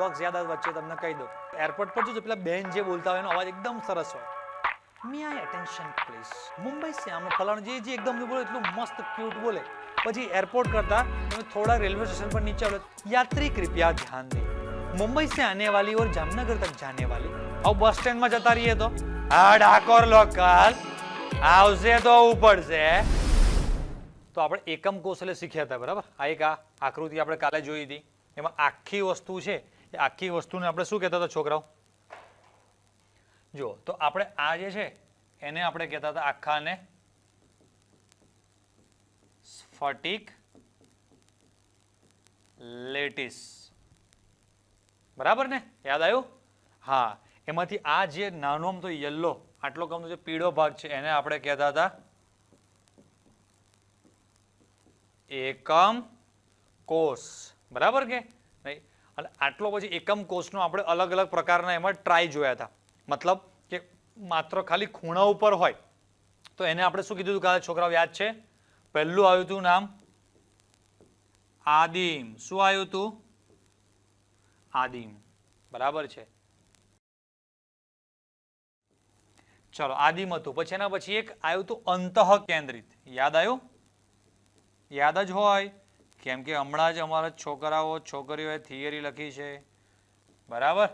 Dialogues યાદ આવે વચ્ચે તમને કહી દો. એરપોર્ટ પર જો પેલા બેન જે બોલતા હોય એનો અવાજ એકદમ સરસ હોય. મી આઈ એટેન્શન પ્લીઝ, મુંબઈ સે આમ ફલાણું જે એકદમ બોલે એટલું મસ્ત ક્યુટ બોલે. પછી એરપોર્ટ કરતા તમે થોડા રેલવે સ્ટેશન પર નીચે આવો, યાત્રી કૃપયા ધ્યાન દે, મુંબઈ સે આને વાલી ઓર જામનગર તક જાને વાલી. આવ બસ સ્ટેન્ડ માં જતા રહીએ તો આ ડાકોર લોકલ આવશે તો ઉપડશે. તો આપણે એકમ કૌશલ્ય શીખ્યા હતા, બરાબર. આ એક આકૃતિ આપણે કાલે જોઈ હતી. એમાં આખી વસ્તુ છે એ આખી વસ્તુને આપણે શું કહેતા હતા છોકરાઓ? જો તો આપણે આ જે છે એને આપણે કહેતા હતા આખાને સ્ફટિક લેટિસ, બરાબર ને? યાદ આવ્યું? હા. એમાંથી આ જે નાનો આમ તો યલો આટલો કમનો જે પીળો ભાગ છે એને આપણે કહેતા હતા એકમ કોષ, બરાબર કે નહીં? અને આટલો પછી એકમ કોષનો આપણે અલગ અલગ પ્રકારના એમાં ટ્રાય જોયા હતા. મતલબ કે માત્ર ખાલી ખૂણા ઉપર હોય તો એને આપણે શું કીધું હતું કાલે છોકરાઓ યાદ છે? પહેલું આવ્યું હતું નામ આદિમ. શું આવ્યું હતું? આદિમ, બરાબર છે. ચલો, આદિમ હતું. પછી એના પછી એક આવ્યું હતું અંતઃ કેન્દ્રિત. યાદ આવ્યું? યાદ જ હોય, કેમ કે હમણાં જ અમારા છોકરાઓ છોકરીઓએ થિયરી લખી છે, બરાબર.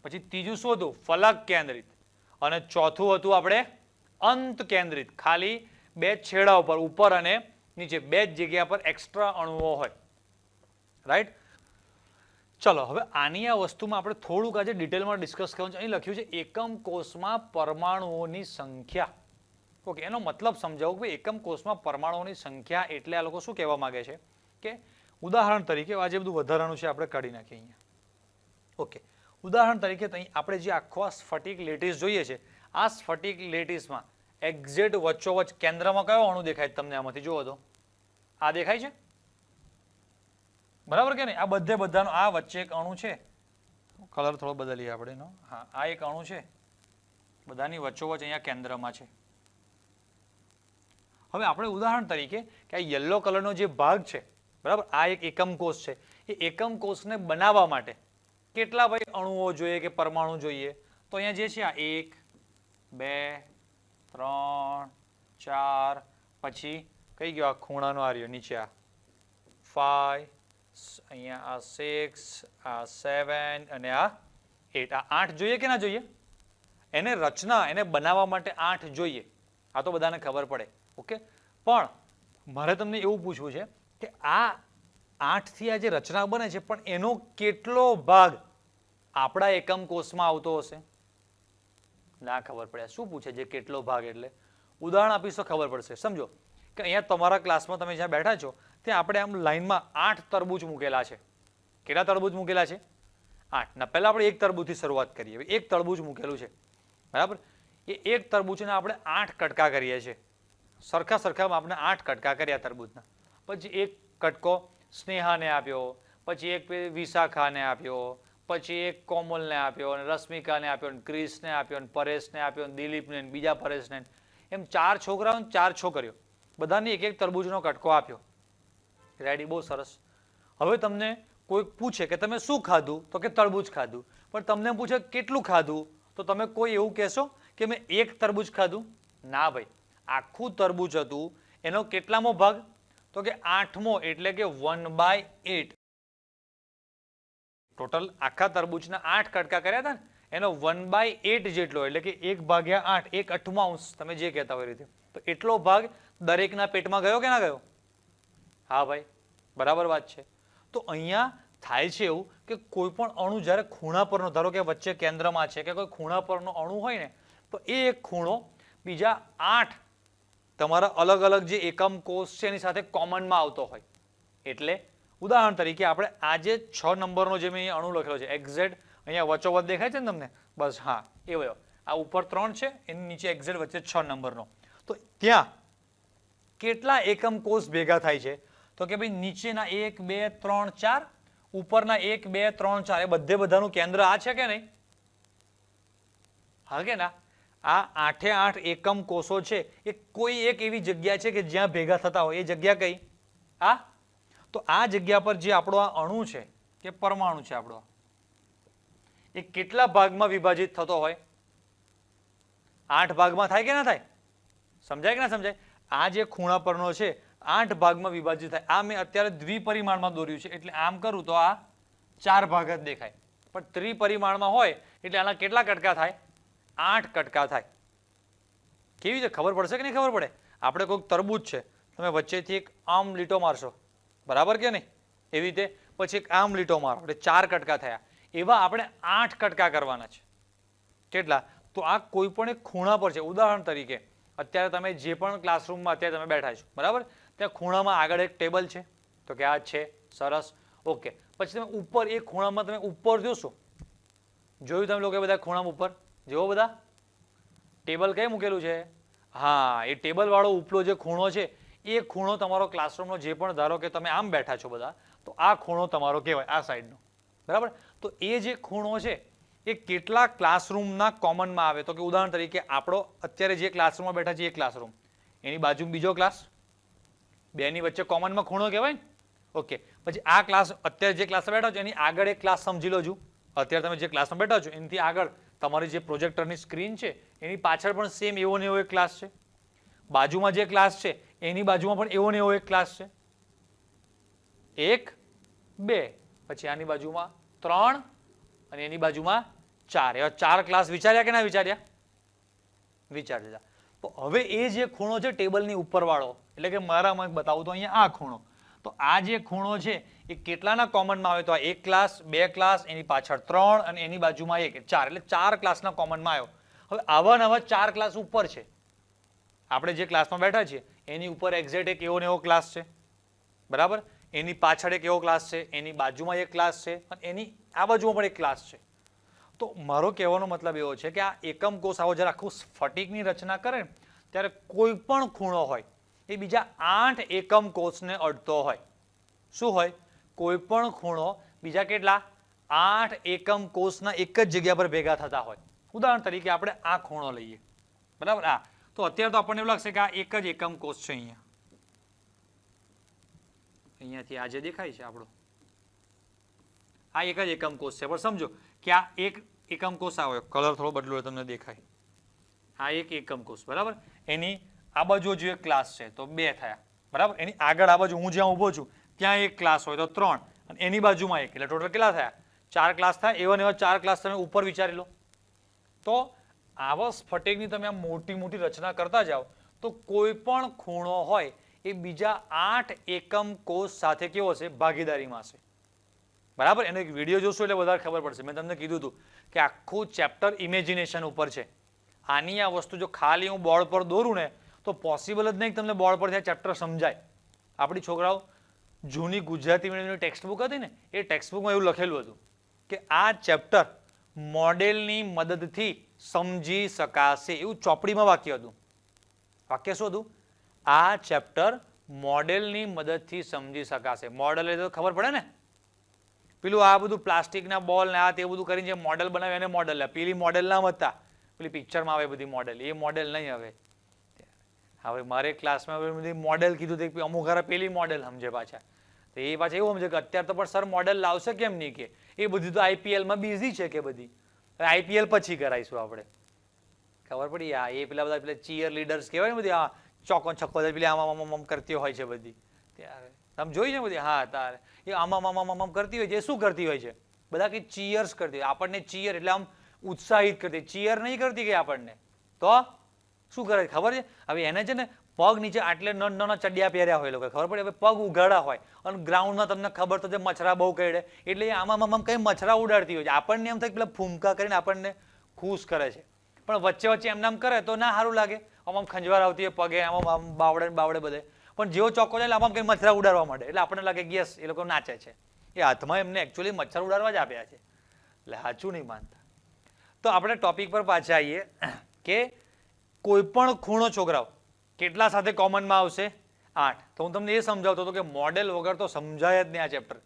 પછી ત્રીજું શું હતું? ફલક કેન્દ્રિત. અને ચોથું હતું આપણે અંત કેન્દ્રિત. ખાલી બે છેડા ઉપર અને નીચે બે જ જગ્યા પર એક્સ્ટ્રા અણુઓ હોય, રાઈટ? ચલો, હવે આની આ વસ્તુમાં આપણે થોડુંક આજે ડિટેલમાં ડિસ્કસ કરવાનું છે. અહીં લખ્યું છે એકમ કોષમાં પરમાણુઓની સંખ્યા. ઓકે, એનો મતલબ સમજાવો કે એકમ કોષમાં પરમાણુઓની સંખ્યા એટલે આ લોકો શું કહેવા માંગે છે કે ઉદાહરણ તરીકે આજે બધું વધારાનું છે આપણે કાઢી નાખીએ અહીંયા. ઓકે, ઉદાહરણ તરીકે આપણે જે આખો સ્ફટિક લેટિસ જોઈએ છે, આ સ્ફટિક લેટિસમાં એક્ઝેક્ટ વચ્ચોવચ્ચ કેન્દ્રમાં કયો અણુ દેખાય તમને? આમાંથી જુઓ તો આ દેખાય છે, બરાબર કે નહીં? આ બધાનો આ વચ્ચે એક અણુ છે, કલર થોડો બદલીએ આપણે એનો. હા, આ એક અણુ છે, બધાની વચ્ચોવચ્ચ અહીંયા કેન્દ્રમાં છે. હવે આપણે ઉદાહરણ તરીકે કે આ યલો કલરનો જે ભાગ છે, બરાબર, આ એક એકમ કોષ છે. એ એકમ કોષને બનાવવા માટે કેટલા ભાઈ અણુઓ જોઈએ કે પરમાણુ જોઈએ? તો અહીંયા જે છે આ 1 2 3 4, પછી કઈ ગયો આ ખૂણાનો આર્યો નીચે આ 5, અહીંયા આ 6, આ 7 અને આ 8. આ 8 જોઈએ કે ના જોઈએ? એને રચના એને બનાવવા માટે 8 જોઈએ. આ તો બધાને ખબર પડે. ઓકે, પણ મારે તમને એવું પૂછવું છે કે આ 8 થી આ જે રચના બને છે પણ એનો કેટલો ભાગ આપણા એકમ કોષમાં આવતો હશે? ના ખબર પડે. શું પૂછે છે કેટલો ભાગ? એટલે ઉદાહરણ આપીશ તો ખબર પડશે. સમજો કે અહીંયા તમારા ક્લાસમાં તમે જ્યાં બેઠા છો ત્યાં આપણે આમ લાઈનમાં 8 તરબૂચ મૂકેલા છે. કેટલા તરબૂચ મૂકેલા છે? 8 ના. પહેલા આપણે એક તરબૂચથી શરૂઆત કરીએ. એક તરબૂચ મૂકેલું છે, બરાબર. એ એક તરબૂચના આપણે 8 કટકા કરીએ છીએ. સરખા આપણે 8 કટકા કર્યા તરબૂચના. પછી એક કટકો સ્નેહાને આપ્યો, પછી એક વિશાખાને આપ્યો, પછી એક કોમલને આપ્યો, અને રશ્મિકાને આપ્યો, અને ક્રિશને આપ્યો, અને પરેશને આપ્યો, અને દિલીપને, બીજા પરેશને. એમ 4 છોકરાઓ 4 છોકરીઓ, બધાને એક એક તરબૂચનો કટકો આપ્યો. રેડી? બહુ સરસ. હવે તમને કોઈ પૂછે કે તમે શું ખાધું? તો કે તરબૂચ ખાધું. પણ તમને પૂછે કેટલું ખાધું? તો તમે કોઈ એવું કહેશો કે મેં એક તરબૂચ ખાધું? ના ભાઈ, આખું તરબૂચ હતું. એનો કેટલામો ભાગ? તો કે 8મો, એટલે કે 1/8. ટોટલ આખા તરબૂચના 8 કટકા કર્યા હતા ને, એનો 1/8 જેટલો, એટલે કે 1/8, 1/8 તમે જે કહેતા હોય રીતે. તો એટલો ભાગ દરેકના પેટમાં ગયો કે ના ગયો? હા ભાઈ, બરાબર વાત છે. તો અહીંયા થાય છે એવું કે કોઈ પણ અણુ જ્યારે ખૂણા પરનો, ધારો કે વચ્ચે કેન્દ્રમાં છે કે કોઈ ખૂણા પરનો અણુ હોય ને, તો એ એક ખૂણો બીજા 8 તમારા અલગ અલગ જે એકમ કોષ છે એની સાથે કોમનમાં આવતો હોય. એટલે ઉદાહરણ તરીકે આપણે આ જે 6 નંબરનો જે મેં અણુ લખેલો છે એક્ઝેક્ટ અહીંયા વચ્ચોવચ્ચ દેખાય છે ને તમને? બસ હા, એ વયો. આ ઉપર 3 છે, એની નીચે એક્ઝેક્ટ વચ્ચે 6 નંબરનો. તો ત્યાં કેટલા એકમ કોષ ભેગા થાય છે? તો કે ભાઈ નીચેના 1 2 3 4, ઉપરના 1 2 3 4, એ બધાનું કેન્દ્ર આ છે કે નહીં? હા કે ના? આ 8 એકમ કોષો છે એ કોઈ એક એવી જગ્યા છે કે જ્યાં ભેગા થતા હોય. એ જગ્યા કઈ? આ. તો આ જગ્યા પર જે આપણો આ અણુ છે કે પરમાણુ છે આપણો, એ કેટલા ભાગમાં વિભાજિત થતો હોય? 8 ભાગમાં થાય કે ના થાય? સમજાય કે ના સમજાય? આ જે ખૂણા પરનો છે 8 ભાગમાં વિભાજિત થાય. આ મેં અત્યારે દ્વિપરિમાણમાં દોર્યું છે એટલે આમ કરું તો આ 4 ભાગ જ દેખાય, પણ ત્રિપરિમાણમાં હોય એટલે આના કેટલા કટકા થાય? 8 કટકા થાય. કેવી રીતે ખબર પડશે કે નહીં ખબર પડે? આપણે કોઈક તરબૂચ છે, તમે વચ્ચેથી એક આમ લીટો મારશો, બરાબર કે નહીં? એવી રીતે પછી એક આમ લીટો મારો એટલે 4 કટકા થયા. એવા આપણે 8 કટકા કરવાના છે. કેટલા? તો આ કોઈ પણ એક ખૂણા પર છે. ઉદાહરણ તરીકે અત્યારે તમે જે પણ ક્લાસરૂમમાં અત્યારે તમે બેઠા છો, બરાબર, ત્યાં ખૂણામાં આગળ એક ટેબલ છે, તો કે આ છે, સરસ, ઓકે. પછી તમે ઉપર એક ખૂણામાં તમે ઉપર જોશો, જોયું તમે લોકો બધા ખૂણામાં ઉપર જેવો બધા ટેબલ કઈ મૂકેલું છે? હા, એ ટેબલ વાળો ઉપલો જે ખૂણો છે એ ખૂણો તમારો ક્લાસરૂમનો જે પણ, ધારો કે તમે આમ બેઠા છો બધા, તો આ ખૂણો તમારો કહેવાય, આ સાઈડનો, બરાબર. તો એ જે ખૂણો છે એ કેટલા ક્લાસરૂમના કોમનમાં આવે? તો કે ઉદાહરણ તરીકે આપણો અત્યારે જે ક્લાસરૂમમાં બેઠા છે એ ક્લાસરૂમ, એની બાજુ બીજો ક્લાસ, બેની વચ્ચે કોમનમાં ખૂણો કહેવાય ને, ઓકે. પછી આ ક્લાસ, અત્યારે જે ક્લાસમાં બેઠા છો એની આગળ એક ક્લાસ સમજી લો. અત્યારે તમે જે ક્લાસમાં બેઠા છો એનાથી આગળ તમારી જે પ્રોજેક્ટરની સ્ક્રીન છે એની પાછળ પણ સેમ એવો ને એવો એક ક્લાસ છે. બાજુમાં જે ક્લાસ છે એની બાજુમાં પણ એવો ને એવો એક ક્લાસ છે. 1 2, પછી આની બાજુમાં 3 અને એની બાજુમાં 4. એવા 4 ક્લાસ વિચાર્યા કે ના વિચાર્યા? વિચાર્યા. તો હવે એ જે ખૂણો છે ટેબલની ઉપર વાળો, એટલે કે મારામાં બતાવું તો અહીંયા આ ખૂણો, તો આ જે ખૂણો છે એ કેટલાના કોમનમાં આવે? તો આ 1 ક્લાસ, 2 ક્લાસ, એની પાછળ 3 અને એની બાજુમાં 1, 4, એટલે 4 ક્લાસના કોમનમાં આવ્યો. હવે આવા નવા 4 ક્લાસ ઉપર છે. આપણે જે ક્લાસમાં બેઠા છીએ એની ઉપર એક્ઝેક્ટ એક એવો ને એવો ક્લાસ છે, બરાબર. એની પાછળ એક એવો ક્લાસ છે, એની બાજુમાં એક ક્લાસ છે અને એની આ બાજુમાં પણ એક ક્લાસ છે. તો મારો કહેવાનો મતલબ એવો છે કે આ એકમ કોષ આવો જ્યારે આખું સ્ફટિકની રચના કરે ત્યારે કોઈ પણ ખૂણો હોય એ બીજા 8 એકમ કોષને અડતો હોય. શું હોય? કોઈ પણ ખૂણો બીજા કેટલા? 8 એકમ કોષના એક જ જગ્યા પર ભેગા થતા હોય. ઉદાહરણ તરીકે આપણે આ ખૂણો લઈએ, બરાબર. આ તો અત્યારે તો આપણને એવું લાગશે કે આ એક જ એકમ કોષ છે. અહીંયાથી આ જે દેખાય છે આપણો, આ એક જ એકમ કોષ છે. પણ સમજો કે આ એક એકમ કોષ આવ્યો, કલર થોડો બદલો તમને દેખાય, આ એક એકમ કોષ, બરાબર. એની આ બાજુ જો એક ક્લાસ છે તો 2 થયા, બરાબર. એની આગળ આ બાજુ હું જ્યાં ઊભો છું ત્યાં એક ક્લાસ હોય તો 3 અને એની બાજુમાં 1, એટલે ટોટલ કેટલા થયા? 4 ક્લાસ થાય. એવા ને એવા 4 ક્લાસ તમે ઉપર વિચારી લો. તો આવા સ્ફટિકની તમે આમ મોટી મોટી રચના કરતા જાઓ તો કોઈ પણ ખૂણો હોય એ બીજા 8 એકમ કોષ સાથે કેવો છે? ભાગીદારીમાં છે, બરાબર. એનો એક વિડીયો જોશો એટલે વધારે ખબર પડશે. મેં તમને કીધું હતું કે આખું ચેપ્ટર ઇમેજિનેશન ઉપર છે. આની આ વસ્તુ જો ખાલી હું બોર્ડ પર દોરું ને તો પોસિબલ જ નહીં કે તમને બોર્ડ પરથી આ ચેપ્ટર સમજાય. આપણી છોકરાઓ જૂની ગુજરાતી મીડિયમની ટેક્સ્ટબુક હતી ને એ ટેક્સ્ટબુકમાં એવું લખેલું હતું કે આ ચેપ્ટર મોડેલની મદદથી સમજી શકાશે, એવું ચોપડીમાં વાક્ય હતું. વાક્ય શું હતું? આ ચેપ્ટર મોડેલની મદદથી સમજી શકાશે. મોડેલ એટલે તો ખબર પડે ને, પેલું આ બધું પ્લાસ્ટિકના બોલ ને આ તે બધું કરીને જે મોડેલ બનાવે એને મોડેલ. પેલી મોડેલ નામ હતા, પેલી પિક્ચરમાં આવે બધી મોડેલ, એ મોડેલ નહીં. હવે મારે ક્લાસમાં બધી મોડેલ કીધું તો અમુક ખરા પેલી મોડેલ સમજે પાછા. તો એ પાછા એવું સમજે કે અત્યારે તો પણ સર મોડેલ લાવશે કેમ નહીં, કે એ બધી તો આઈપીએલમાં બિઝી છે કે બધી, આઈપીએલ પછી કરાવીશું આપણે. ખબર પડી? આ એ પેલા બધા પેલા ચીયર લીડર્સ કહેવાય ને બધી, આ ચોકો છક્કો પેલી આમ આમ કરતી હોય છે બધી. ત્યારે તમે જોઈ છે બધી? હા, તારે એ આમ કરતી હોય છે. શું કરતી હોય છે? બધા કે ચીયર્સ કરતી હોય. આપણને ચીયર એટલે આમ ઉત્સાહિત કરતી, ચીયર નહીં કરતી કે આપણને. તો શું કરે ખબર છે? હવે એને છે ને પગ નીચે આટલે નાના ચડિયા પહેર્યા હોય લોકો, ખબર પડે? હવે પગ ઉઘાડા હોય અને ગ્રાઉન્ડમાં તમને ખબર તો મચ્છરા બહુ કરડે એટલે આમ કઈ મચ્છરા ઉડાડતી હોય છે. આપણને એમ થાય પેલા ફૂમકા કરીને આપણને ખુશ કરે છે, પણ વચ્ચે વચ્ચે એમને આમ કરે તો ના સારું લાગે. આમ ખંજવાર આવતી હોય પગે, આમ બાવડે બાવડે બધે. પણ જેવો ચોખ્ખો જાય આમ કઈ મચ્છરા ઉડાડવા માંડે એટલે આપણને લાગે કે યસ એ લોકો નાચે છે. એ હાથમાં એમને એકચ્યુઅલી મચ્છર ઉડાડવા જ આપ્યા છે, એટલે સાચું નહીં માનતા. તો આપણે ટોપિક પર પાછા આવીએ કે કોઈ પણ ખૂણો છોકરાઓ કેટલા સાથે કોમનમાં આવશે? 8. તો હું તમને એ સમજાવતો હતો કે મોડેલ વગર તો સમજાય જ નહીં આ ચેપ્ટર.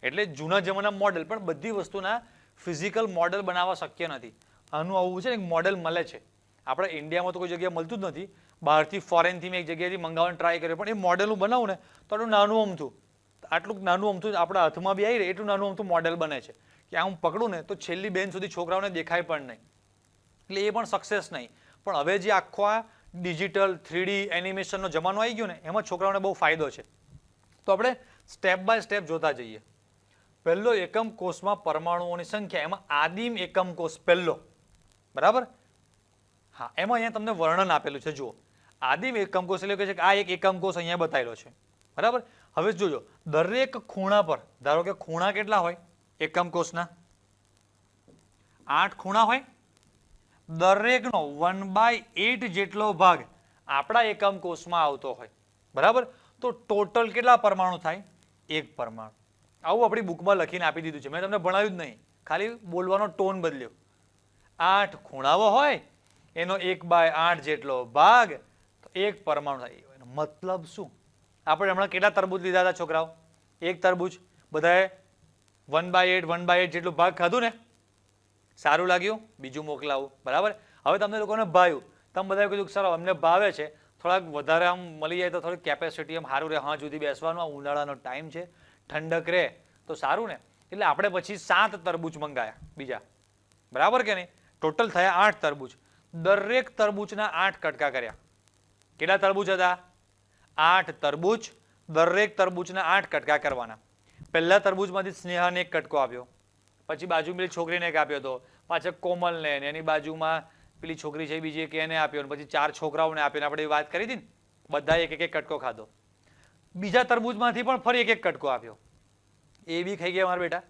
એટલે જૂના જમાના મોડેલ, પણ બધી વસ્તુના ફિઝિકલ મોડેલ બનાવવા શક્ય નથી. આનું આવું છે ને મોડેલ મળે છે, આપણે ઇન્ડિયામાં તો કોઈ જગ્યાએ મળતું જ નથી. બહારથી ફોરેનથી મેં એક જગ્યાએથી મંગાવવાનું ટ્રાય કર્યો, પણ એ મોડેલ હું બનાવું ને તો આટલું નાનું અમથું, આટલું નાનું અમથું આપણા હાથમાં બી આવી રહે એટલું નાનું અમથું મોડેલ બને છે. કે આ હું પકડું ને તો છેલ્લી બેન સુધી છોકરાઓને દેખાય પણ નહીં, એટલે એ પણ સક્સેસ નહીં. પણ હવે જે આખો આ ડિજિટલ 3D એનિમેશનનો જમાનો આવી ગયો ને એમાં છોકરાઓને બહુ ફાયદો છે. તો આપણે સ્ટેપ બાય સ્ટેપ જોતા જઈએ. પહેલો એકમ કોષમાં પરમાણુઓની સંખ્યા, એમાં આદિમ એકમ કોષ પહેલો, બરાબર. હા, એમાં અહીંયા તમને વર્ણન આપેલું છે. જુઓ, આદિમ એકમ કોષ એટલે કે છે કે આ એક એકમ કોષ અહીંયા બતાવેલો છે, બરાબર. હવે જોજો, દરેક ખૂણા પર, ધારો કે ખૂણા કેટલા હોય એકમ કોષના? 8 ખૂણા હોય. દરેકનો 1/8 જેટલો ભાગ આપણા એકમ કોષમાં આવતો હોય, બરાબર. તો ટોટલ કેટલા પરમાણુ થાય? 1 પરમાણુ. આવું આપણી બુકમાં લખીને આપી દીધું છે, મેં તમને ભણાવ્યું જ નહીં, ખાલી બોલવાનો ટોન બદલ્યો. 8 ખૂણાઓ હોય, એનો 1/8 જેટલો ભાગ, તો 1 પરમાણુ થાય. એનો મતલબ શું? આપણે હમણાં કેટલા તરબૂચ લીધા હતા છોકરાઓ? 1 તરબૂચ. બધાએ 1/8 જેટલું ભાગ ખાધું ને? સારું લાગ્યું? બીજું મોકલાવું, બરાબર. હવે તમને લોકોને ભાવ્યું, તમે બધાએ કીધું સર અમને ભાવે છે, થોડાક વધારે આમ મળી જાય તો થોડી કેપેસિટી આમ સારું રહે, હા સુધી બેસવાનું, આ ઉનાળાનો ટાઈમ છે, ઠંડક રહે તો સારું ને. એટલે આપણે પછી 7 તરબૂચ મંગાયા બીજા, બરાબર કે નહીં? ટોટલ થયા 8 તરબૂચ. દરેક તરબૂચના 8 કટકા કર્યા. કેટલા તરબૂચ હતા? 8 તરબૂચ. દરેક તરબૂચના 8 કટકા કરવાના. પહેલા તરબૂચમાંથી સ્નેહાને 1 કટકો આપ્યો, પછી બાજુ પેલી છોકરીને 1 આપ્યો હતો, પાછળ કોમલને, એની બાજુમાં પેલી છોકરી છે બીજી કે એને આપ્યો, પછી 4 છોકરાઓને આપ્યો. આપણે વાત કરી હતી ને, બધા 1-1 કટકો ખાધો. બીજા તરબૂચમાંથી પણ ફરી 1-1 કટકો આપ્યો, એ બી ખાઈ ગયા મારા બેટા.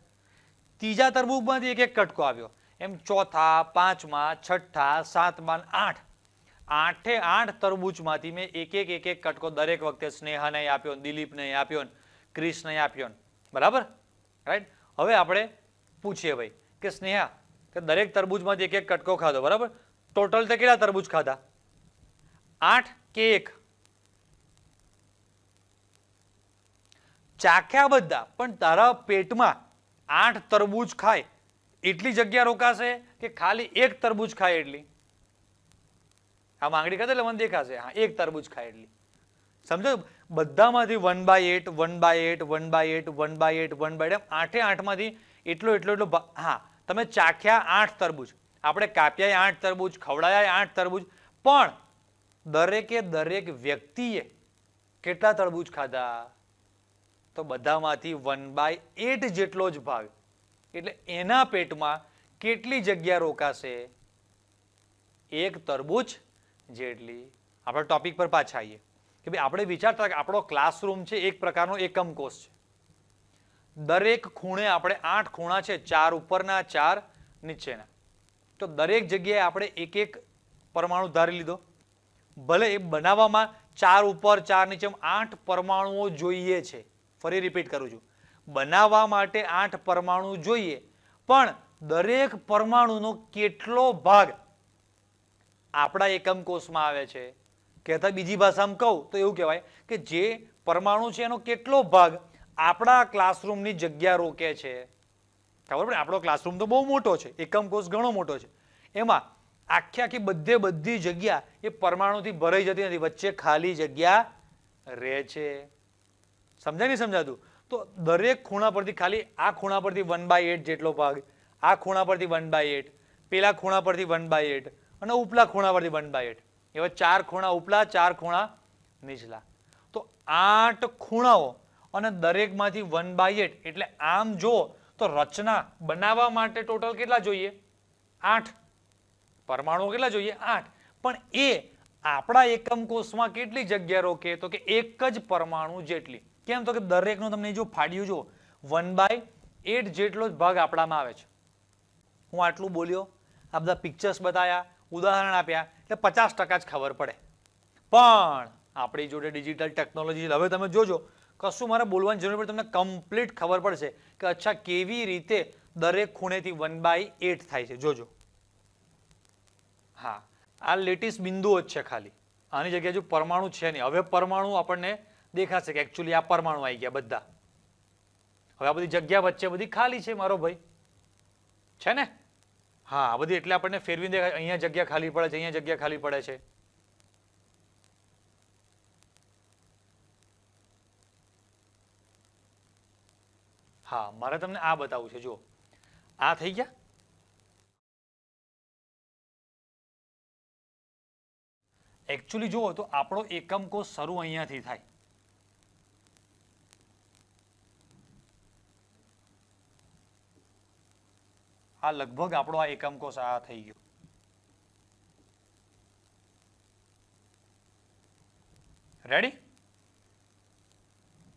ત્રીજા તરબૂચમાંથી 1-1 કટકો આપ્યો. એમ ચોથા, પાંચમા, છઠ્ઠા, સાતમા, 8 8 તરબૂચમાંથી મેં 1-1 કટકો દરેક વખતે સ્નેહાને આપ્યો, દિલીપને આપ્યો, ક્રિશને આપ્યો, બરાબર, રાઈટ. હવે આપણે પૂછીએ ભાઈ કે સ્નેહા કે દરેક તરબૂચમાંથી 1-1 કટકો ખાધો, બરાબર. ટોટલ તે કેટલા તરબૂચ ખાધા? 8 કે 1? ચાખ્યા બધા, પણ તારા પેટમાં 8 તરબૂચ ખાય એટલી જગ્યા રોકાશે કે ખાલી 1 તરબૂચ ખાય એટલી? આ માંગણી કરતા એટલે મને દેખાશે, હા 1 તરબૂચ ખાય એટલી. સમજો? બધામાંથી 1/8 1/8 1/8 1/8 1/8 8 માંથી એટલો. હા, તમે ચાખ્યા 8 તરબૂચ, આપણે કાપ્યા 8 તરબૂચ, ખવડાયા 8 તરબૂચ, પણ દરેકે દરેક વ્યક્તિએ કેટલા તરબૂચ ખાધા? તો બધામાંથી 1/8 જેટલો જ ભાગ. એટલે એના પેટમાં કેટલી જગ્યા રોકાશે? 1 તરબૂચ જેટલી. આપણે ટોપિક પર પાછા આવીએ કે ભાઈ આપણે વિચારતા કે આપણો ક્લાસરૂમ છે એક પ્રકારનો એકમ કોષ છે. દરેક ખૂણે આપણે 8 ખૂણા છે, 4 ઉપરના 4 નીચેના. તો દરેક જગ્યાએ આપણે 1-1 પરમાણુ ધારી લીધો. ભલે એ બનાવવામાં 4 ઉપર 4 નીચે 8 પરમાણુઓ જોઈએ છે. ફરી રિપીટ કરું છું, બનાવવા માટે 8 પરમાણુ જોઈએ, પણ દરેક પરમાણુનો કેટલો ભાગ આપણા એકમ કોષમાં આવે છે? કહેતા બીજી ભાષામાં કહું તો એવું કહેવાય કે જે પરમાણુ છે એનો કેટલો ભાગ આપણા ક્લાસરૂમની જગ્યા રોકે છે? ખબર પડે? આપણો ક્લાસરૂમ તો બહુ મોટો છે, એકમ કોષ ઘણો મોટો છે, એમાં આખી બધી જગ્યા એ પરમાણુથી ભરાઈ જતી નથી, વચ્ચે ખાલી જગ્યા રહે છે. સમજાય નહીં સમજાતું? તો દરેક ખૂણા પરથી ખાલી આ ખૂણા પરથી 1/8 જેટલો ભાગ, આ ખૂણા પરથી 1/8, પેલા ખૂણા પરથી 1/8 અને ઉપલા ખૂણા પરથી 1/8. એવા 4 ખૂણા ઉપલા, 4 ખૂણા નીચલા. તો 8 ખૂણાઓ અને દરેકમાંથી 1/8. એટલે આમ જો તો રચના બનાવવા માટે ટોટલ કેટલા જોઈએ? 8 પરમાણુઓ. કેટલા જોઈએ? 8. પણ એ આપણા એકમ કોષમાં કેટલી જગ્યા રોકે? તો કે 1 જ પરમાણુ જેટલી. કેમ? તો કે દરેકનું તમને જો ફાડ્યું જો 1/8 જેટલો જ ભાગ આપણામાં આવે છે. હું આટલું બોલ્યો, આ બધા પિક્ચર્સ બતાવ્યા, ઉદાહરણ આપ્યા, એટલે 50% જ ખબર પડે. પણ આપણી જોડે ડિજિટલ ટેકનોલોજી, હવે તમે જોજો, કશું મારે બોલવાની જરૂર પડે, તમને કમ્પ્લીટ ખબર પડશે કે અચ્છા કેવી રીતે દરેક ખૂણેથી 1/8 થાય છે. જોજો, હા, આ લેટેસ્ટ બિંદુઓ જ છે ખાલી, આની જગ્યાએ જો પરમાણુ છે નહીં. હવે પરમાણુ આપણને દેખાશે કે એકચ્યુઅલી આ પરમાણુ આવી ગયા બધા. હવે આ બધી જગ્યા વચ્ચે બધી ખાલી છે મારો ભાઈ, છે ને? હા, આ બધી એટલે આપણને ફેરવી દેખાય, અહીંયા જગ્યા ખાલી પડે છે, અહીંયા જગ્યા ખાલી પડે છે. હા, મારે તમને આ બતાવવું છે. જો આ થઈ ગયા. એકચ્યુઅલી જુઓ તો આપણો એકમ કોષ શરૂ અહીંયાથી થાય. આ લગભગ આપણો આ એકમ કોષ આ થઈ ગયો. રેડી?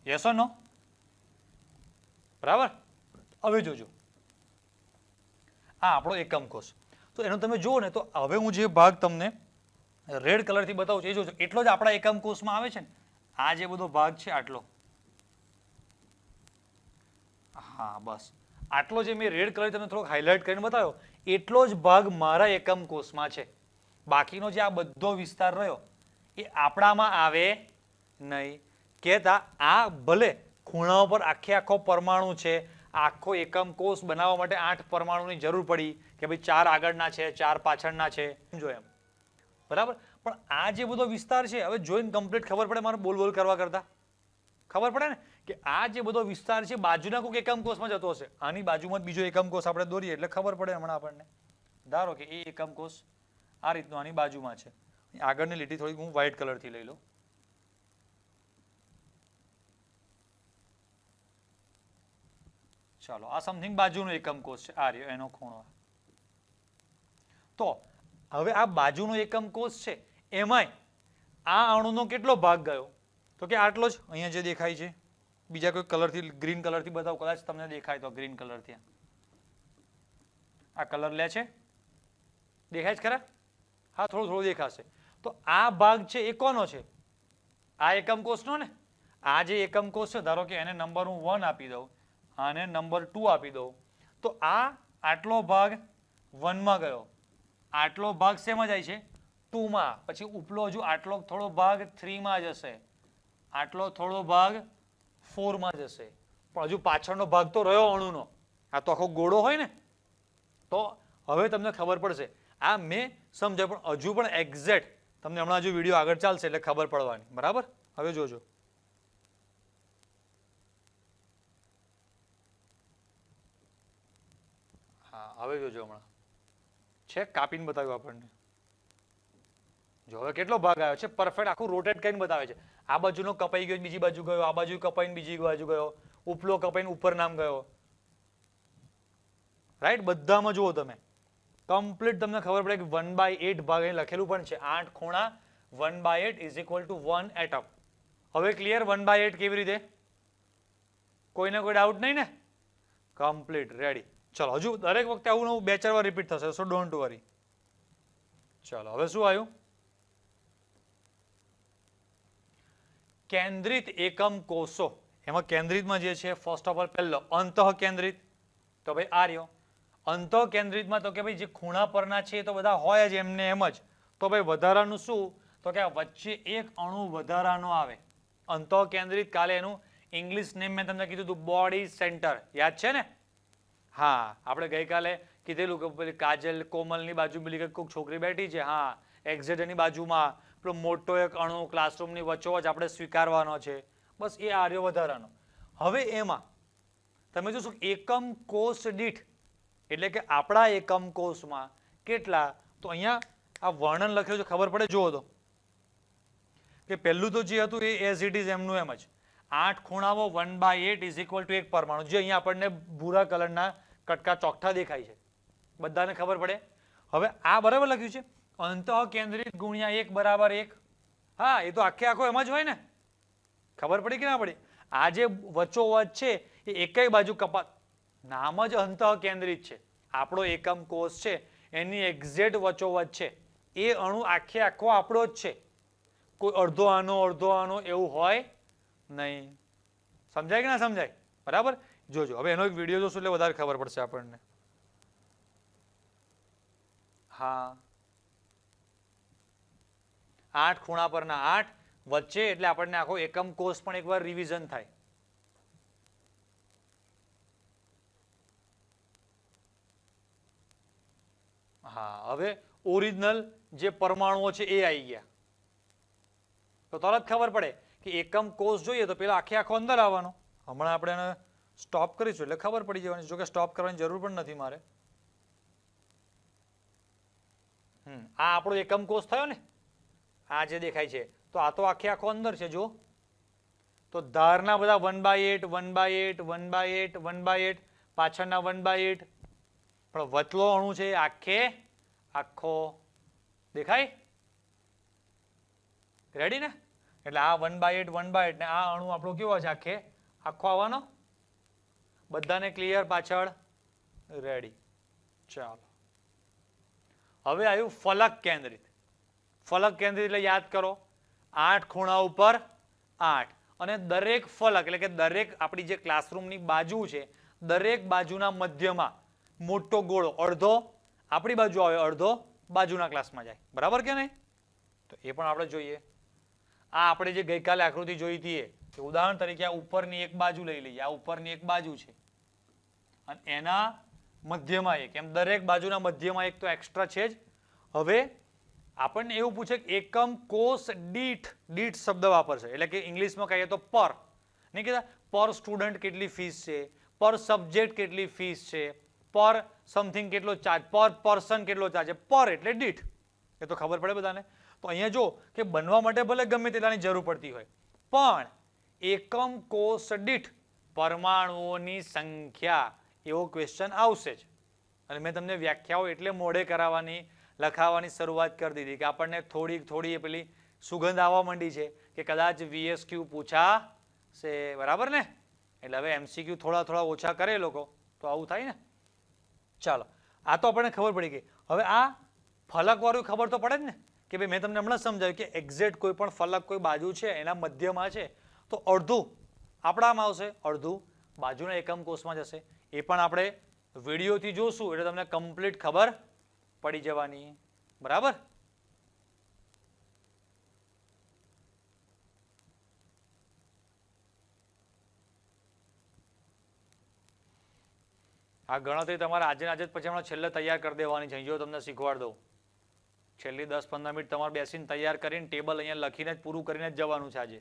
યસ ઓર નો? બરાબર. હવે જોજો, આ આપણો એકમ કોષ. તો એનો તમે જુઓ ને તો હવે હું જે ભાગ તમને રેડ કલરથી બતાવું છું એ જોજો, એટલો જ આપણા એકમ કોષમાં આવે છે ને. આ જે બધો ભાગ છે આટલો, હા બસ આટલો જે મેં રેડ કલર તમને થોડોક હાઇલાઇટ કરીને બતાવ્યો, એટલો જ ભાગ મારા એકમ કોષમાં છે. બાકીનો જે આ બધો વિસ્તાર રહ્યો એ આપણામાં આવે નહીં. કહેતા આ ભલે ખૂણાઓ પર આખો પરમાણુ છે, આખો એકમ કોષ બનાવવા માટે 8 પરમાણુની જરૂર પડી કે ભાઈ 4 આગળના છે 4 પાછળના છે, સમજો એમ. બરાબર. પણ આ જે બધો વિસ્તાર છે, હવે જોઈને કમ્પ્લીટ ખબર પડે મારે બોલ બોલ કરવા કરતા ખબર પડે ને કે આ જે બધો વિસ્તાર છે બાજુના કોઈક એકમ કોષમાં જતો હશે. આની બાજુમાં બીજો એકમ કોષ આપણે દોરીએ એટલે ખબર પડે હમણાં આપણને. ધારો કે એ એકમ કોષ આ રીતનો આની બાજુમાં છે. આગળની લીટી થોડી હું વ્હાઇટ કલરથી લઈ લઉં. ચાલો, આ સમથિંગ બાજુનો એકમ કોષ છે, આ રહ્યો એનો ખૂણો. તો હવે આ બાજુનો એકમ કોષ છે એમાંય આ અણુનો કેટલો ભાગ ગયો? તો કે આટલો જ. અહીંયા જે દેખાય છે, બીજા કોઈ કલરથી ગ્રીન કલરથી બતાવો, કદાચ તમને દેખાય તો ગ્રીન કલરથી. આ કલર લે છે, દેખાય છે ખરા? હા, થોડું થોડું દેખાશે. તો આ ભાગ છે એ કોનો છે? આ એકમ કોષનો ને. આ જે એકમ કોષ છે, ધારો કે એને નંબર હું 1 આપી દઉં, આને નંબર 2 આપી દઉં, તો આ આટલો ભાગ 1 માં ગયો, આટલો ભાગ શેમાં જાય છે? 2 માં. પછી ઉપલો હજુ આટલો થોડો ભાગ 3 માં જશે, આટલો થોડો ભાગ 4 માં જશે. પણ હજુ પાછળનો ભાગ તો રહ્યો અણુનો. આ તો આખો ગોળો હોય ને. તો હવે તમને ખબર પડશે. આ મેં સમજાય પણ હજુ પણ એક્ઝેક્ટ તમને હમણાં હજુ વિડીયો આગળ ચાલશે એટલે ખબર પડવાની. બરાબર. હવે જોજો. હા, હવે જોજો. હમણાં છે કાપીને બતાવ્યું આપણને. જો હવે કેટલો ભાગ આવ્યો છે, પરફેક્ટ આખું રોટેટ કરીને બતાવે છે. આ બાજુનો કપાઈ ગયો બીજી બાજુ ગયો, આ બાજુ કપાઈને બીજી બાજુ ગયો, ઉપલો કપાઈને ઉપર નામ ગયો. રાઈટ? બધામાં જુઓ તમે કમ્પ્લીટ તમને ખબર પડે કે 1/8 ભાગ અહીં લખેલું પણ છે. 8 ખૂણા 1/8 ઇઝ ઇક્વલ ટુ 1 એટમ. હવે ક્લિયર? 1/8 કેવી રીતે? કોઈને કોઈ ડાઉટ નહીં ને? Complete ready. ચલો, હજુ દરેક વખતે આવું નવું 2-4 વાર રિપીટ થશે, સો ડોન્ટ વરી. ચલો, હવે શું આવ્યું? કેન્દ્રિત એકમ કોષો. એમાં કેન્દ્રિતમાં જે છે ફર્સ્ટ ઓફ ઓલ પહેલો અંતઃકેન્દ્રિત. તો ભાઈ આ રહ્યો અંતઃકેન્દ્રિતમાં. તો કે ભાઈ જે ખૂણા પરના છે એ તો બધા હોય જ એમને એમ જ. તો ભાઈ વધારાનું શું? તો કે વચ્ચે એક અણુ વધારાનો આવે. અંતઃકેન્દ્રિત, કાલે એનું ઇંગ્લિશ નેમ મેં તમને કીધું હતું, બોડી સેન્ટર. યાદ છે ને? હા, આપણે ગઈકાલે કીધેલું કે પેલી કાજલ કોમલની બાજુ પેલી કોઈક છોકરી બેઠી છે, હા એક્ઝેક્ટ એની બાજુમાં પેલો મોટો એક અણુ ક્લાસરૂમની વચ્ચોવચ આપણે સ્વીકારવાનો છે. બસ એ આર્યો વધારાનો. હવે એમાં તમે જોશો એકમ કોષ દીઠ, એટલે કે આપણા એકમ કોષમાં કેટલા? તો અહીંયા આ વર્ણન લખેલું છે, ખબર પડે? જુઓ તો કે પહેલું તો જે હતું એ એઝ ઇટ ઇઝ એમનું એમ જ. 8 ખૂણાઓ 1/8 ઇઝ ઇક્વલ ટુ 1 પરમાણુ. જે અહીંયા આપણને ભૂરા કલરના કટકા ચોખ્ઠા દેખાય છે, બધાને ખબર પડે. હવે આ બરાબર લખ્યું છે અંતઃકેન્દ્રિત ગુણ્યા 1 બરાબર 1. હા, એ તો આખો એમ જ હોય ને. ખબર પડી કે ના પડી? આ જે વચ્ચોવચ છે એ એકેય બાજુ કપાત, નામ જ અંતઃકેન્દ્રિત છે. આપણો એકમ કોષ છે એની એક્ઝેક્ટ વચ્ચોવચ છે. એ અણુ આખો આપણો જ છે. કોઈ અડધો આનો એવું હોય નહીં. સમજાય કે ના સમજાય? બરાબર. જોજો, હવે એનો એક વિડીયો જોશું એટલે વધારે ખબર પડશે આપણને. હા, 8 ખૂણા પરના 8 વચ્ચે, એટલે આપણને આખો એકમ કોષ પણ એકવાર રિવિઝન થાય. હા, હવે ઓરિજિનલ જે પરમાણુઓ છે એ આવી ગયા. તો તરત ખબર પડે કે એકમ કોષ જોઈએ તો પેલા આખો અંદર આવવાનો. હમણાં આપણે એને સ્ટોપ કરીશું એટલે ખબર પડી જવાની. જો કે સ્ટોપ કરવાની જરૂર પણ નથી મારે. આ આપણો એકમ કોષ થયો ને, આ જે દેખાય છે, તો આ તો આખે આખો અંદર છે. જો તો ધારના બધા 1/8 1/8 1/8 1/8, પાછળના 1/8, પણ વચલો અણુ છે આખે આખો દેખાય. રેડી ને? એટલે આ 1/8 1/8 ને આ અણુ આપણો કેવો છે આખે આખો આવવાનો. બધાને ક્લિયર પાછળ? રેડી. ચાલો, હવે આવ્યું ફલક કેન્દ્રિત. ફલક કેન્દ્રિત એટલે યાદ કરો 8 ખૂણા ઉપર 8, અને દરેક ફલક એટલે કે દરેક આપણી જે ક્લાસરૂમની બાજુ છે, દરેક બાજુના મધ્યમાં મોટો ગોળો, અડધો આપણી બાજુ આવે, અડધો બાજુના ક્લાસમાં જાય. બરાબર કે નહીં? તો એ પણ આપણે જોઈએ. આ આપણે જે ગઈકાલે આકૃતિ જોઈ હતી એ ઉદાહરણ તરીકે આ ઉપરની એક બાજુ લઈ લઈએ. આ ઉપરની એક બાજુ છે અને એના મધ્યમાં એક, એમ દરેક બાજુના મધ્યમાં એક તો એક્સ્ટ્રા છે જ. હવે આપણને એવું પૂછે કે એકમ કોષ દીઠ, દીઠ શબ્દ વાપરશે એટલે કે ઇંગ્લિશમાં કહીએ તો પર. નહીં કહેતા પર સ્ટુડન્ટ કેટલી ફીસ છે, પર સબ્જેક્ટ કેટલી ફીસ છે, પર સમથિંગ કેટલો ચાર્જ, પર પર્સન કેટલો ચાર્જ. પર એટલે દીઠ, એ તો ખબર પડે બધાને. તો અહીંયા જો કે બનવા માટે ભલે ગમે તેટલાની જરૂર પડતી હોય, પણ એકમ કોષ દીઠ પરમાણુઓની સંખ્યા એવો ક્વેશ્ચન આવશે જ. અને મેં તમને વ્યાખ્યાઓ એટલે મોઢે કરાવવાની, લખાવવાની શરૂઆત કરી દીધી કે આપણને થોડી પેલી સુગંધ આવવા માંડી છે કે કદાચ VSQ પૂછાશે. બરાબર ને? એટલે હવે MCQ થોડા ઓછા કરે લોકો તો આવું થાય ને. ચાલો, આ તો આપણને ખબર પડી ગઈ. હવે આ ફલક વાળું ખબર તો પડે જ ને કે ભાઈ મેં તમને હમણાં સમજાવ્યું કે એક્ઝેક્ટ કોઈ પણ ફલક કોઈ બાજુ છે એના મધ્યમાં છે તો અડધું આપણામાં આવશે, અડધું બાજુના એકમ કોષમાં જશે. એ પણ આપણે વિડીયોથી જોશું એટલે તમને કમ્પ્લીટ ખબર પડી જવાની. બરાબર? આ ગણતરી તમારે આજે જ પછી હમણાં છેલ્લે તૈયાર કરી દેવાની છે. જો તમને શીખવાડ દઉં, છેલ્લી 10-15 મિનિટ તમારે બેસીને તૈયાર કરીને ટેબલ અહીંયા લખીને જ પૂરું કરીને જ જવાનું છે આજે.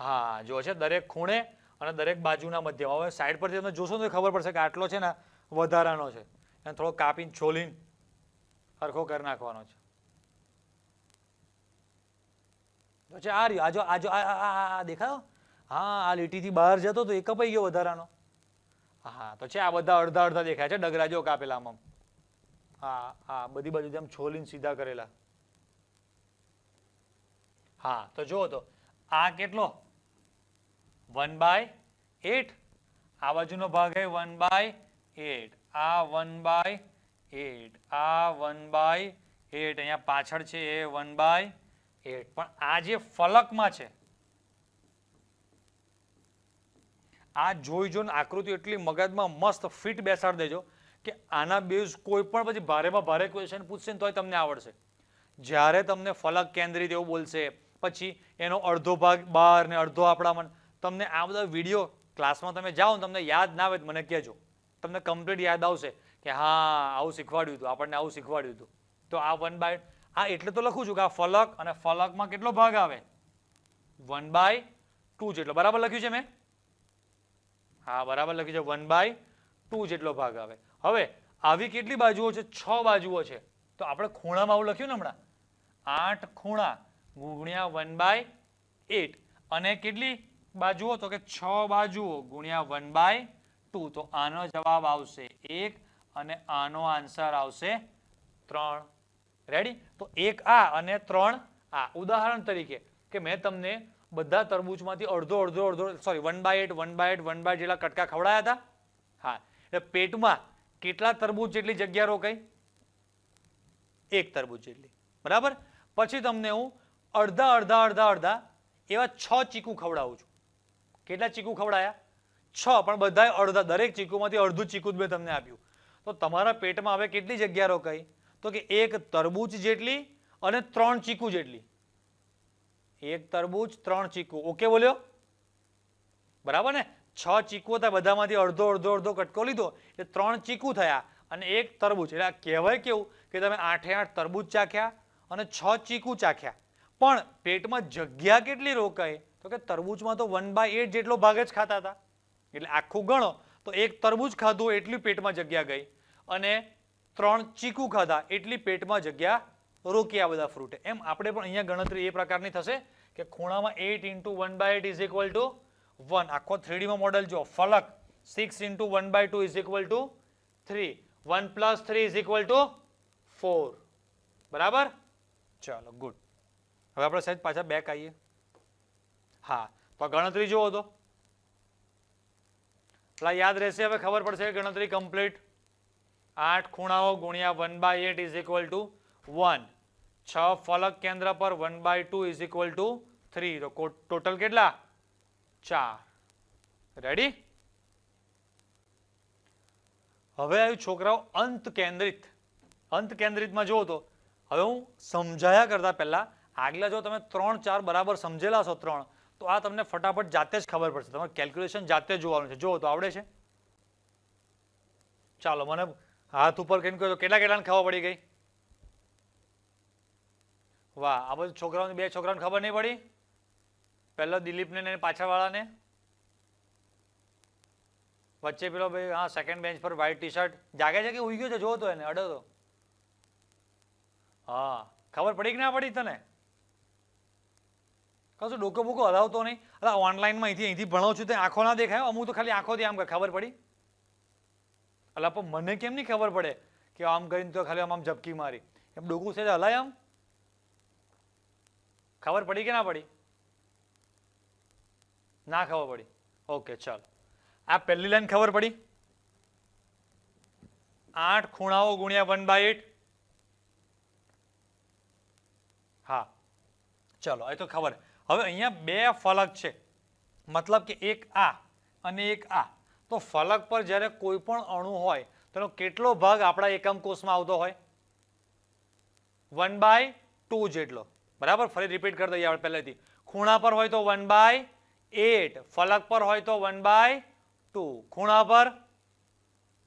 હા, જો છે દરેક ખૂણે અને દરેક બાજુના મધ્યમાં. હવે સાઈડ પરથી તમે જોશો તો ખબર પડશે કે આટલો છે ને વધારાનો છે, એને થોડો કાપીને છોલીને સરખો કરી નાખવાનો છે. તો છે આ રહ્યો, આ દેખાયો? હા, આ લીટીથી બહાર જતો તો એ કપાઈ ગયો વધારાનો. હા, તો છે આ બધા અડધા અડધા દેખાય છે ડગરાજો કાપેલા આમ. હા હા, બધી બાજુ આમ છોલીને સીધા કરેલા. હા, તો જુઓ તો આ કેટલો 1/8, આ બાજુનો ભાગ છે 1/8, આ 1/8, આ 1/8, અહીંયા પાછળ છે એ 1/8. પણ આ જે ફલકમાં છે, આ જોઈને આકૃતિ એટલી મગજમાં મસ્ત ફિટ બેસાડી દેજો કે આના બેઝ કોઈ પણ પછી ભારેમાં ભારે ક્વેશ્ચન પૂછશે ને તોય તમને આવડશે. જ્યારે તમને ફલક કેન્દ્રિત એવું બોલશે, પછી એનો અડધો ભાગ બહાર ને અડધો આપણામાં, તમને આ બધા વિડીયો ક્લાસમાં તમે જાઓ ને તમને યાદ ના આવે મને કહેજો, તમને કમ્પ્લીટ યાદ આવશે કે હા આવું શીખવાડ્યું હતું, આપણને આવું શીખવાડ્યું હતું. તો આ 1/8, આ એટલે તો લખું છું કે આ ફલક, અને ફલકમાં કેટલો ભાગ આવે? 1/2 જેટલો. બરાબર લખ્યું છે મેં? હા, બરાબર લખ્યું છે. 1/2 જેટલો ભાગ આવે. હવે આવી કેટલી બાજુઓ છે? 6 બાજુઓ છે. તો આપણે ખૂણામાં આવું લખ્યું ને હમણાં, 8 ખૂણા ગુણ્યા 1/8, અને કેટલી બાજુઓ? તો કે 6 બાજુઓ ગુણ્યા 1/2. તો આનો જવાબ આવશે 1 અને આનો આન્સર આવશે 3. રેડી? તો 1 આ અને 3 આ. ઉદાહરણ તરીકે કે મેં તમને બધા તરબૂચમાંથી અડધો સોરી 1/8 1/8 જેટલા કટકા ખવડાયા હતા. હા, એટલે પેટમાં કેટલા તરબૂચ જેટલી જગ્યા રોકાઈ? 1 તરબૂચ જેટલી. બરાબર? પછી તમને હું અડધા એવા 6 ચીકુ ખવડાવું છું. કેટલા ચીકુ ખવડાયા? 6, પણ બધા અડધા, દરેક ચીકુમાંથી અડધું ચીકુ જ મેં તમને આપ્યું. તો તમારા પેટમાં હવે કેટલી જગ્યા રોકાઈ? તો કે 1 તરબૂચ જેટલી અને 3 ચીકુ જેટલી. 1 તરબૂચ 3 ચીકુ. ઓકે બોલ્યો? બરાબર ને? 6 ચીકુ હતા, બધામાંથી અડધો કટકો લીધો એટલે 3 ચીકુ થયા અને 1 તરબૂચ. એટલે કહેવાય કેવું કે તમે 8 તરબૂચ ચાખ્યા અને 6 ચીકુ ચાખ્યા, પણ પેટમાં જગ્યા કેટલી રોકાઈ? તો કે તરબૂચમાં તો 1/8 જેટલો ભાગ જ ખાતા હતા. એટલે આખું ગણો તો એક તરબૂચ ખાધું એટલી પેટમાં જગ્યા ગઈ અને 3 ચીકુ ખાધા એટલી પેટમાં જગ્યા રોકી આ બધા ફ્રૂટ. એમ આપણે પણ અહીંયા ગણતરી એ પ્રકારની થશે કે ખૂણામાં 8 × 1/8 ઇઝ ઇક્વલ ટુ 1. આખો 3D માં મોડેલ જો. ફલક 6 × 1/2 is equal to 3. 1 + 3 is equal to 4. બરાબર? ચાલો ગુડ. હવે આપણે સાહેબ પાછા બેક આવીએ. હા, તો ગણતરી જુઓ તો યાદ રહેશે. હવે ખબર પડશે ગણતરી કમ્પ્લીટ. 8 ખૂણાઓ ગુણ્યા 1/8 ઇઝ ઇક્વલ ટુ 1. 6 ફલક કેન્દ્ર પર 1/2 ઇઝ ઇક્વલ ટુ 3. તો ટોટલ કેટલા? 4. રેડી? હવે આવ્યું છોકરાઓ અંત કેન્દ્રિત. અંત કેન્દ્રિતમાં જુઓ તો હવે હું સમજાયા કરતા પહેલા આગલા જો તમે 3 4 બરાબર સમજેલા છો 3 તો આ તમને ફટાફટ જાતે જ ખબર પડશે. તમારે કેલ્ક્યુલેશન જાતે જોવાનું છે. જુઓ તો આવડે છે? ચાલો મને હાથ ઉપર કહીને કહો કેટલાને ખબર પડી ગઈ? વાહ, આ બધું છોકરાઓને 2 છોકરાઓને ખબર નહીં પડી? પહેલો દિલીપને ને પાછળવાળાને, વચ્ચે પેલો ભાઈ હા સેકન્ડ બેન્ચ પર વ્હાઈટ ટી-શર્ટ જાગે છે કે ઉઈ ગયો છે? જો તો એને અડો તો. હા, ખબર પડી કે ના પડી તને? કશું ડોકો બોકો હલાવતો નહીં. અલા ઓનલાઈનમાં અહીંથી ભણાવું છું તે આંખો ના દેખાય. અમુક તો ખાલી આંખોથી આમ ખબર પડી. અલા પણ મને કેમ નહીં ખબર પડે કે આમ કરીને તો ખાલી આમ ઝપકી મારી? એમ ડોકું છે હલાય આમ? ખબર પડી કે ના પડી? ના ખબર પડી. ઓકે ચાલો. આ પહેલી લાઈન ખબર પડી? 8 ખૂણાઓ ગુણ્યા 1/8. હા ચલો, એ તો ખબર. હવે અહીંયા 2 ફલક છે, મતલબ કે એક આ અને એક આ. તો ફલક પર જ્યારે કોઈ પણ અણુ હોય તેનો કેટલો ભાગ આપણા એકમ કોષમાં આવતો હોય? 1/2 જેટલો. બરાબર? ફરી રિપીટ કરી દઈએ આપણે પહેલેથી. ખૂણા પર હોય તો 1/8, ફલક પર હોય તો 1/2, ખૂણા પર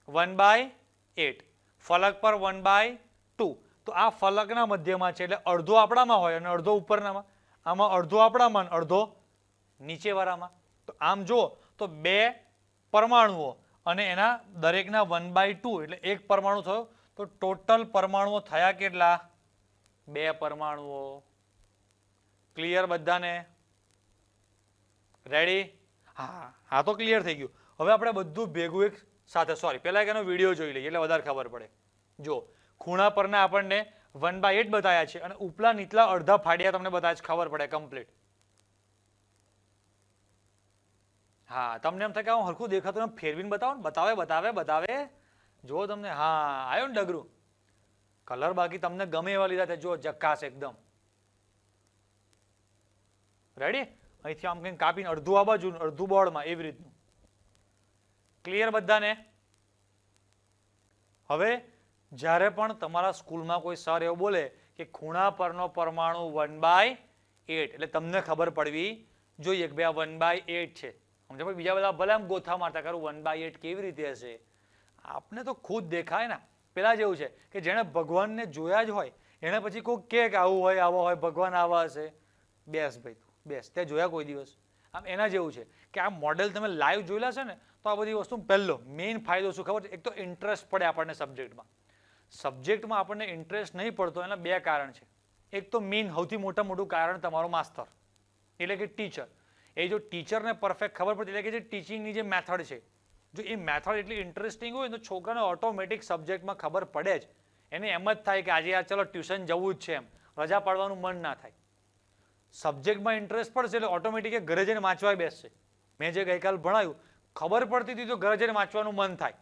1/8, ફલક પર 1/2. તો આ ફલકના મધ્યમાં છે એટલે અડધો આપણામાં હોય અને અડધો ઉપરનામાં. આમાં અડધો આપણામાં અને અડધો નીચેવાળામાં. તો આમ જો તો 2 પરમાણુઓ અને એના દરેકના 1/2 એટલે એક પરમાણુ થયો. તો ટોટલ પરમાણુઓ થયા કેટલા? 2 પરમાણુઓ. ક્લિયર બધાને? રેડી? હા હા, તો ક્લિયર થઈ ગયું. હવે આપણે બધું ભેગું એક સાથે, સોરી પહેલા એનો વિડીયો જોઈ લઈએ એટલે વધારે ખબર પડે. જો ખૂણા પરના આપણને 1/8 બતાવ્યા છે અને ઉપલા નીચલા અડધા ફાડિયા તમને બતાવ્યા છે. ખબર પડે કમ્પ્લીટ. હા, તમને એમ થાય કે હું હરખું દેખાતું એમ ફેરવીને બતાવો ને. બતાવે. જો તમને હા આવ્યો ને ડગરું. કલર બાકી તમને ગમે એવા લીધા છે. જો જકાશ એકદમ. રેડી? અહીંથી આમ કંઈક કાપીને અડધું આ બાજુ અડધું બોર્ડમાં એવી રીતનું. ક્લિયર બધાને? હવે જ્યારે પણ તમારા સ્કૂલમાં કોઈ સર એવું બોલે કે ખૂણા પરનો પરમાણુ 1/8 એટલે તમને ખબર પડવી જોઈએ કે ભાઈ આ 1/8 છે. સમજો? બીજા બધા ભલે આમ ગોથા મારતા કરું 1/8 કેવી રીતે હશે? આપને તો ખુદ દેખાય ને. પેલા જેવું છે કે જેણે ભગવાનને જોયા જ હોય એને પછી કોઈ કે આવું હોય આવો હોય ભગવાન આવા હશે. બેસ ભાઈ તું બેસ, તે જોયા કોઈ દિવસ? આમ એના જેવું છે કે આ મોડેલ તમે લાઈવ જોયેલા છે ને તો આ બધી વસ્તુ પહેલો મેઇન ફાયદો શું ખબર છે? એક તો ઇન્ટરેસ્ટ પડે આપણને સબ્જેક્ટમાં. સબ્જેક્ટમાં આપણને ઇન્ટરેસ્ટ નહીં પડતો એના 2 કારણ છે. એક તો મેઇન સૌથી મોટું કારણ તમારો માસ્તર એટલે કે ટીચર. એ જો ટીચરને પરફેક્ટ ખબર પડે એટલે કે જે ટીચિંગની જે મેથડ છે જો એ મેથડ એટલી ઇન્ટરેસ્ટિંગ હોય તો છોકરાને ઓટોમેટિક સબ્જેક્ટમાં ખબર પડે જ. એને એમ જ થાય કે આજે યાર ચલો ટ્યુશન જવું જ છે, એમ રજા પાડવાનું મન ના થાય. સબ્જેક્ટમાં ઇન્ટરેસ્ટ પડશે એટલે ઓટોમેટિક ઘરે જઈને વાંચવા બેસશે. મેં જે ગઈકાલ ભણાયું ખબર પડતી હતી તો ઘરે જઈને વાંચવાનું મન થાય.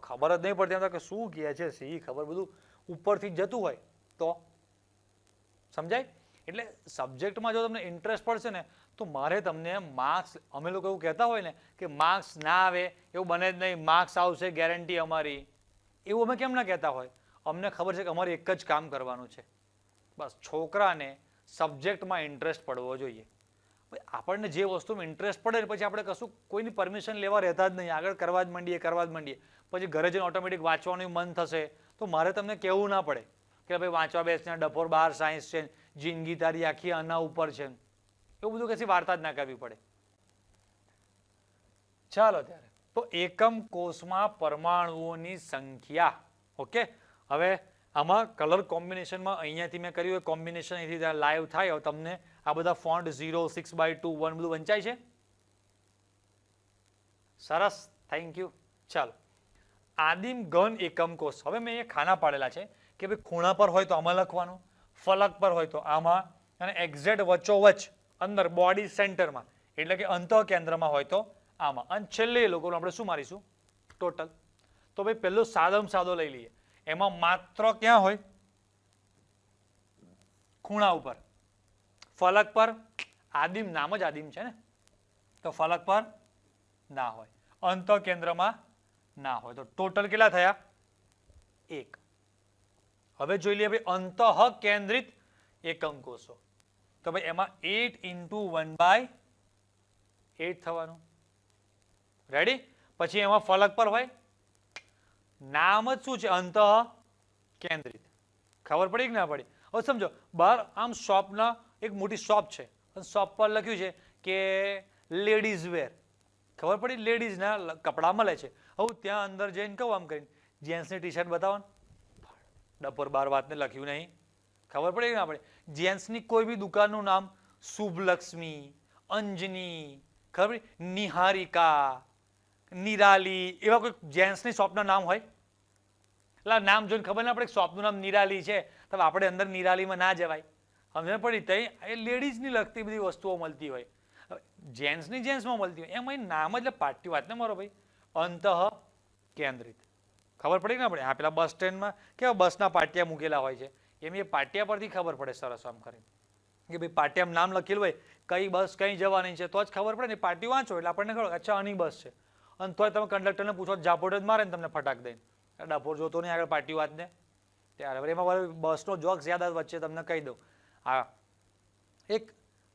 ખબર જ નહીં પડતી એમ કે શું કહે છે સી ખબર, બધું ઉપરથી જતું હોય તો સમજાય. એટલે સબ્જેક્ટમાં જો તમને ઇન્ટરેસ્ટ પડશે ને તો મારે તમને માર્ક્સ, અમે લોકો એવું કહેતા હોય ને કે માર્ક્સ ના આવે એવું બને જ નહીં, માર્ક્સ આવશે ગેરંટી અમારી, એવું અમે કેમ ના કહેતા હોય? અમને ખબર છે કે અમારે એક જ કામ કરવાનું છે, બસ છોકરાને સબ્જેક્ટમાં ઇન્ટરેસ્ટ પડવો જોઈએ. આપણને જે વસ્તુમાં ઇન્ટરેસ્ટ પડે ને પછી આપણે કશું કોઈની પરમિશન લેવા રહેતા જ નહીં, આગળ કરવા જ માંડીએ. પછી ઘરે જઈને ઓટોમેટિક વાંચવાનું મન થશે તો મારે તમને કહેવું ના પડે કે ભાઈ વાંચવા બેસને ડફોર 12 સાયન્સ છે, જિંદગી તારી આખી આના ઉપર છે, એવું બધું કશી વાર્તા જ ના કરવી પડે. ચાલો ત્યારે તો એકમ કોષમાં પરમાણુઓની સંખ્યા. ઓકે, હવે આમાં કલર કોમ્બિનેશનમાં અહીંયાથી મેં કર્યું એ કોમ્બિનેશન અહીંથી લાઈવ થાય તમને આ બધા ફોન્ટ 0, 6/2, 1 બધું વંચાય છે. સરસ, થેન્ક યુ. ચાલો, આદિમ ઘન એકમ કોષ. હવે મેં એ ખાના પાડેલા છે કે ભાઈ ખૂણા પર હોય તો આમાં લખવાનું, ફલક પર હોય તો આમાં, અને એક્ઝેક્ટ વચ્ચોવચ અંદર બોડી સેન્ટરમાં એટલે કે અંતઃ કેન્દ્રમાં હોય તો આમાં, અને છેલ્લે એ લોકોનું આપણે શું મારીશું? ટોટલ. તો ભાઈ પહેલો સાદમ સાદો લઈ લઈએ. એમાં માત્ર ક્યાં હોય? ખૂણા ઉપર. ફલક પર આદિમ, નામ જ આદિમ છે ને, તો ફલક પર ના હોય, અંતઃ કેન્દ્રમાં ના હોય. તો ટોટલ કેટલા થયા? 1. હવે જોઈ લઈએ ભાઈ અંતઃ કેન્દ્રિત એકમ કોષો. તો ભાઈ એમાં 8 × 1/8 થવાનું. રેડી? પછી એમાં ફલક પર હોય, નામ જ શું છે? અંતઃ કેન્દ્રિત. ખબર પડી કે ના પડી? હવે સમજો, બહાર આમ શોપના એક મોટી શોપ છે, શોપ પર લખ્યું છે કે લેડીઝ વેર. ખબર પડી? લેડીઝના કપડાં મળે છે. હવે ત્યાં અંદર જઈને કહું આમ કરીને જેન્ટ્સની ટી શર્ટ બતાવો ને, ડપોર બાર વાતને લખ્યું નહીં. ખબર પડી કે ના પડી? જેન્ટ્સની કોઈ બી દુકાનનું નામ શુભલક્ષ્મી, અંજની, ખબર પડી, નિહારિકા, નિરાલી, એવા કોઈ જેન્ટ્સની શોપના નામ હોય? એટલે નામ જોઈને ખબર ના પડે શોપનું નામ નિરાલી છે તો આપણે અંદર નિરાલીમાં ના જવાય. સમજણ પડી? તઈ એ લેડીઝની લગતી બધી વસ્તુઓ મળતી હોય, જેન્ટ્સની જેન્ટ્સમાં મળતી હોય. એમાં નામ એટલે પાટી વાત ને મારો ભાઈ, અંતઃ કેન્દ્રિત. ખબર પડી ના પડે? હા, પેલા બસ સ્ટેન્ડમાં કેવા બસના પાટિયા મૂકેલા હોય છે, એમ એ પાટિયા પરથી ખબર પડે સરસ આમ કરીને કે ભાઈ પાટિયામાં નામ લખેલું હોય, કઈ બસ કઈ જવાની છે તો જ ખબર પડે ને. પાટિયું વાંચો એટલે આપણને ખબર, અચ્છા આની બસ છે. અને તોય તમે કંડક્ટરને પૂછો, ઝાપોટ જ મારે ને તમને ફટાક દઈને, ડફોર જોતો નહીં આગળ પાટિયું વાતને. ત્યારે એમાં બસનો જોક્સ યાદ આવે વચ્ચે તમને કહી દઉં. હા, એક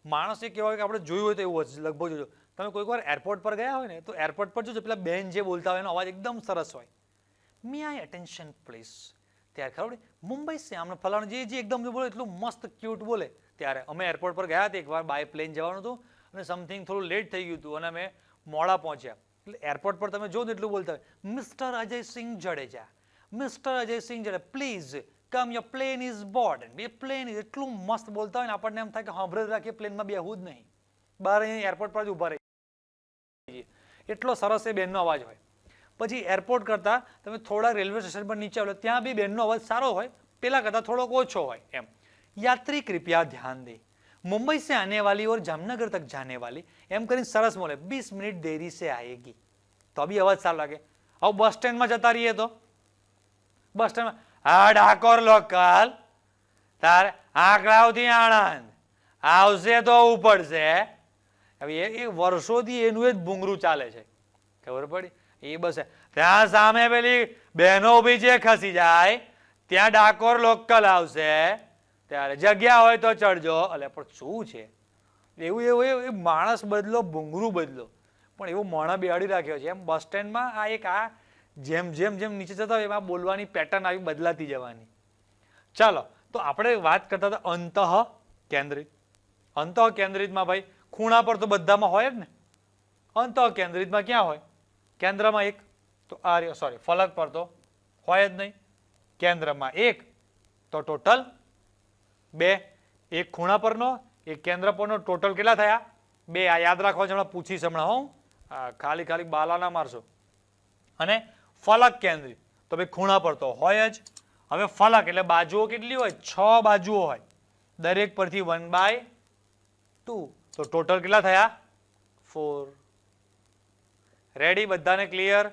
માણસ એક કહેવાય કે આપણે જોયું હોય તો એવું જ લગભગ જોજો. તમે કોઈક વાર એરપોર્ટ પર ગયા હોય ને તો એરપોર્ટ પર જોજો પેલા બેન જે બોલતા હોય એનો અવાજ એકદમ સરસ હોય. મે આઈ અટેન્શન પ્લીઝ. ત્યારે ખબર મુંબઈ સે આમને ફલાણું જે એકદમ બોલે એટલું મસ્ત ક્યુટ બોલે. ત્યારે અમે એરપોર્ટ પર ગયા હતા એકવાર, બાય પ્લેન જવાનું હતું અને સમથિંગ થોડું લેટ થઈ ગયું હતું અને અમે મોડા પહોંચ્યા. એટલે એરપોર્ટ પર તમે જો ને એટલું બોલતા હોય, mister Ajaysinh Jadeja, mister Ajaysinh Jadeja, please come your plane is board. એ પ્લેન એટલું મસ્ત બોલતા હોય ને આપણને એમ થાય કે સાંભળે રાખીએ, પ્લેનમાં બેહવું જ નહીં, બહાર અહીંયા એરપોર્ટ પર જ ઊભા રહીએ. એટલો સરસ એ બેનનો અવાજ હોય. પછી એરપોર્ટ કરતાં તમે થોડા રેલવે સ્ટેશન પર નીચે આવો ત્યાં બી બેનનો અવાજ સારો હોય, પેલા કરતાં થોડોક ઓછો હોય એમ. यात्री कृपया ध्यान दें, मुंबई से आने वाली और जामनगर तक जाने वाली एम કરીને સરસ બોલે 20 મિનિટ દેરી से आएगी. તો બી અવાજ સારો લાગે. હવે બસ સ્ટેન્ડમાં જતા રહીએ તો બસ સ્ટેન્ડમાં આ ડાકોર લોકલ તારે આંકડાઓથી આણંદ આવશે તો ઉપડશે. હવે એ વર્ષોથી એનું જ ભૂંગરું ચાલે છે. ખબર પડી? એ બસ ત્યાં સામે પેલી બહેનો ઉભી છે, ખસી જાય ત્યાં ડાકોર લોકલ આવશે, ત્યારે જગ્યા હોય તો ચડજો. એટલે પણ શું છે એવું એવું એ માણસ બદલો, ભૂંગરું બદલો, પણ એવું મોણા બેહાડી રાખ્યો છે. એમ બસ સ્ટેન્ડમાં આ એક આ જેમ જેમ જેમ નીચે જતા હોય એમાં બોલવાની પેટર્ન આવી બદલાતી જવાની. ચાલો, તો આપણે વાત કરતા હતા અંતઃ કેન્દ્રિત. અંતઃ કેન્દ્રિતમાં ભાઈ ખૂણા પર તો બધામાં હોય જ ને. અંતઃ કેન્દ્રિતમાં ક્યાં હોય? કેન્દ્રમાં 1. તો આ સોરી ફલક પર તો હોય જ નહીં. કેન્દ્રમાં 1 તો ટોટલ 2. એક ખૂણા પરનો એક કેન્દ્ર પરનો ટોટલ કેટલા થયા? 2. આ યાદ રાખવા હમણાં પૂછીશ હમણાં. હું ખાલી ખાલી બાલા ના મારશો. અને ફલક કેન્દ્રિત તો ભાઈ ખૂણા પર તો હોય જ. હવે ફલક એટલે બાજુઓ કેટલી હોય? 6 બાજુઓ હોય, દરેક પરથી 1/2. તો ટોટલ કેટલા થયા? 4. રેડી? બધાને ક્લિયર?